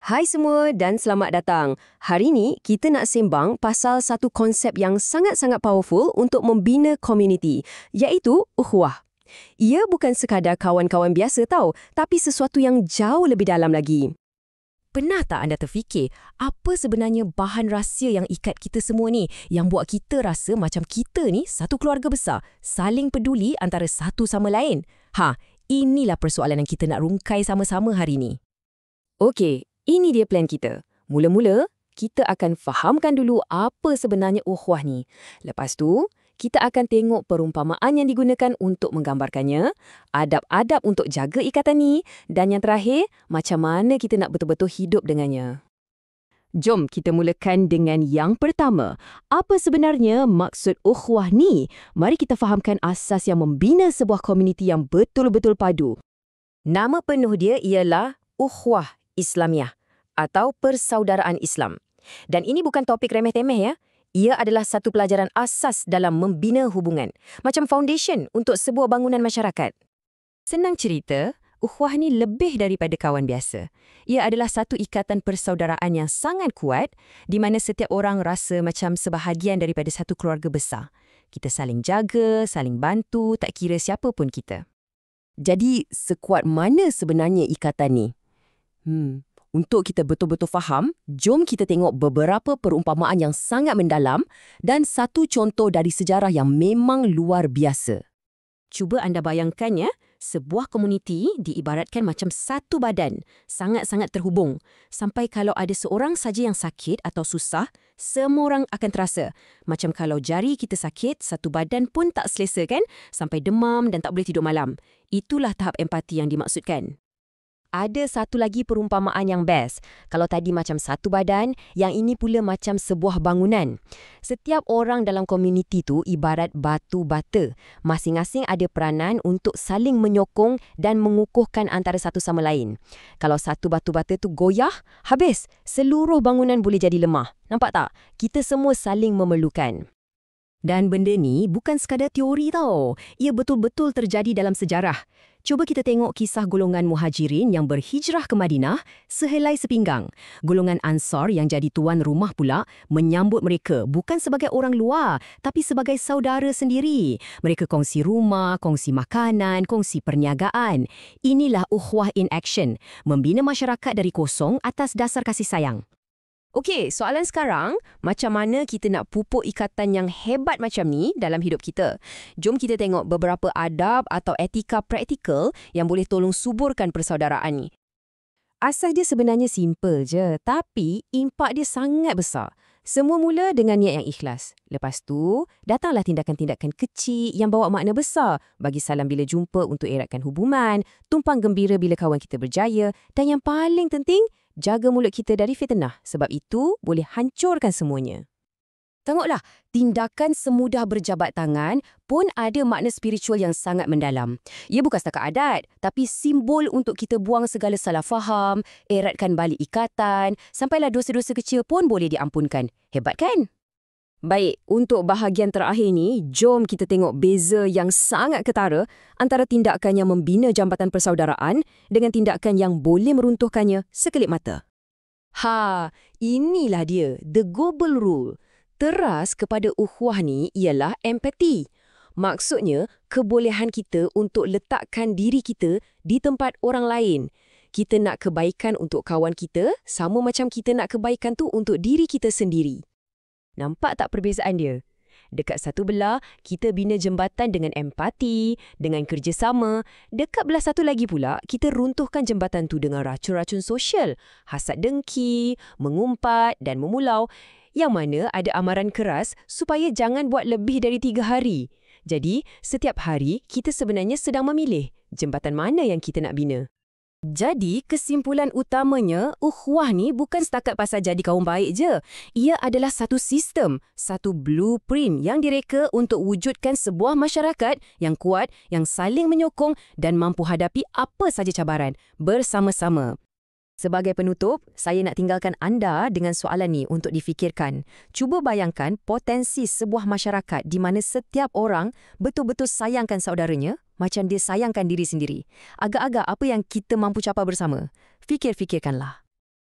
Hai semua dan selamat datang. Hari ni kita nak sembang pasal satu konsep yang sangat-sangat powerful untuk membina komuniti, iaitu ukhuwah. Ia bukan sekadar kawan-kawan biasa tau, tapi sesuatu yang jauh lebih dalam lagi. Pernah tak anda terfikir apa sebenarnya bahan rahsia yang ikat kita semua ni, yang buat kita rasa macam kita ni satu keluarga besar, saling peduli antara satu sama lain? Inilah persoalan yang kita nak rungkai sama-sama hari ni. Okey. Ini dia plan kita. Mula-mula, kita akan fahamkan dulu apa sebenarnya ukhuwah ni. Lepas tu, kita akan tengok perumpamaan yang digunakan untuk menggambarkannya, adab-adab untuk jaga ikatan ni, dan yang terakhir, macam mana kita nak betul-betul hidup dengannya. Jom kita mulakan dengan yang pertama. Apa sebenarnya maksud ukhuwah ni? Mari kita fahamkan asas yang membina sebuah komuniti yang betul-betul padu. Nama penuh dia ialah Ukhuwah Islamiah atau Persaudaraan Islam. Dan ini bukan topik remeh-temeh ya. Ia adalah satu pelajaran asas dalam membina hubungan. Macam foundation untuk sebuah bangunan masyarakat. Senang cerita, ukhuwah ni lebih daripada kawan biasa. Ia adalah satu ikatan persaudaraan yang sangat kuat di mana setiap orang rasa macam sebahagian daripada satu keluarga besar. Kita saling jaga, saling bantu, tak kira siapa pun kita. Jadi, sekuat mana sebenarnya ikatan ni? Untuk kita betul-betul faham, jom kita tengok beberapa perumpamaan yang sangat mendalam dan satu contoh dari sejarah yang memang luar biasa. Cuba anda bayangkan ya, sebuah komuniti diibaratkan macam satu badan, sangat-sangat terhubung. Sampai kalau ada seorang saja yang sakit atau susah, semua orang akan terasa. Macam kalau jari kita sakit, satu badan pun tak selesa kan? Sampai demam dan tak boleh tidur malam. Itulah tahap empati yang dimaksudkan. Ada satu lagi perumpamaan yang best. Kalau tadi macam satu badan, yang ini pula macam sebuah bangunan. Setiap orang dalam komuniti tu ibarat batu bata. Masing-masing ada peranan untuk saling menyokong dan mengukuhkan antara satu sama lain. Kalau satu batu bata tu goyah, habis. Seluruh bangunan boleh jadi lemah. Nampak tak? Kita semua saling memerlukan. Dan benda ni bukan sekadar teori tau. Ia betul-betul terjadi dalam sejarah. Cuba kita tengok kisah golongan muhajirin yang berhijrah ke Madinah sehelai sepinggang. Golongan Ansar yang jadi tuan rumah pula menyambut mereka bukan sebagai orang luar, tapi sebagai saudara sendiri. Mereka kongsi rumah, kongsi makanan, kongsi perniagaan. Inilah ukhuwah in action, membina masyarakat dari kosong atas dasar kasih sayang. Okey, soalan sekarang, macam mana kita nak pupuk ikatan yang hebat macam ni dalam hidup kita? Jom kita tengok beberapa adab atau etika praktikal yang boleh tolong suburkan persaudaraan ni. Asas dia sebenarnya simple je, tapi impak dia sangat besar. Semua mula dengan niat yang ikhlas. Lepas tu, datanglah tindakan-tindakan kecil yang bawa makna besar. Bagi salam bila jumpa untuk eratkan hubungan, tumpang gembira bila kawan kita berjaya, dan yang paling penting, jaga mulut kita dari fitnah, sebab itu boleh hancurkan semuanya. Tengoklah, tindakan semudah berjabat tangan pun ada makna spiritual yang sangat mendalam. Ia bukan setakat adat, tapi simbol untuk kita buang segala salah faham, eratkan balik ikatan, sampailah dosa-dosa kecil pun boleh diampunkan. Hebat kan? Baik, untuk bahagian terakhir ni, jom kita tengok beza yang sangat ketara antara tindakan yang membina jambatan persaudaraan dengan tindakan yang boleh meruntuhkannya sekelip mata. Inilah dia, the golden rule. Teras kepada ukhuwah ni ialah empati. Maksudnya, kebolehan kita untuk letakkan diri kita di tempat orang lain. Kita nak kebaikan untuk kawan kita, sama macam kita nak kebaikan tu untuk diri kita sendiri. Nampak tak perbezaan dia? Dekat satu belah, kita bina jembatan dengan empati, dengan kerjasama. Dekat belah satu lagi pula, kita runtuhkan jembatan tu dengan racun-racun sosial, hasad dengki, mengumpat dan memulau. Yang mana ada amaran keras supaya jangan buat lebih dari 3 hari. Jadi, setiap hari kita sebenarnya sedang memilih jembatan mana yang kita nak bina. Jadi, kesimpulan utamanya, ukhuwah ni bukan setakat pasal jadi kaum baik je. Ia adalah satu sistem, satu blueprint yang direka untuk wujudkan sebuah masyarakat yang kuat, yang saling menyokong dan mampu hadapi apa saja cabaran bersama-sama. Sebagai penutup, saya nak tinggalkan anda dengan soalan ni untuk difikirkan. Cuba bayangkan potensi sebuah masyarakat di mana setiap orang betul-betul sayangkan saudaranya macam dia sayangkan diri sendiri. Agak-agak apa yang kita mampu capai bersama? Fikir-fikirkanlah.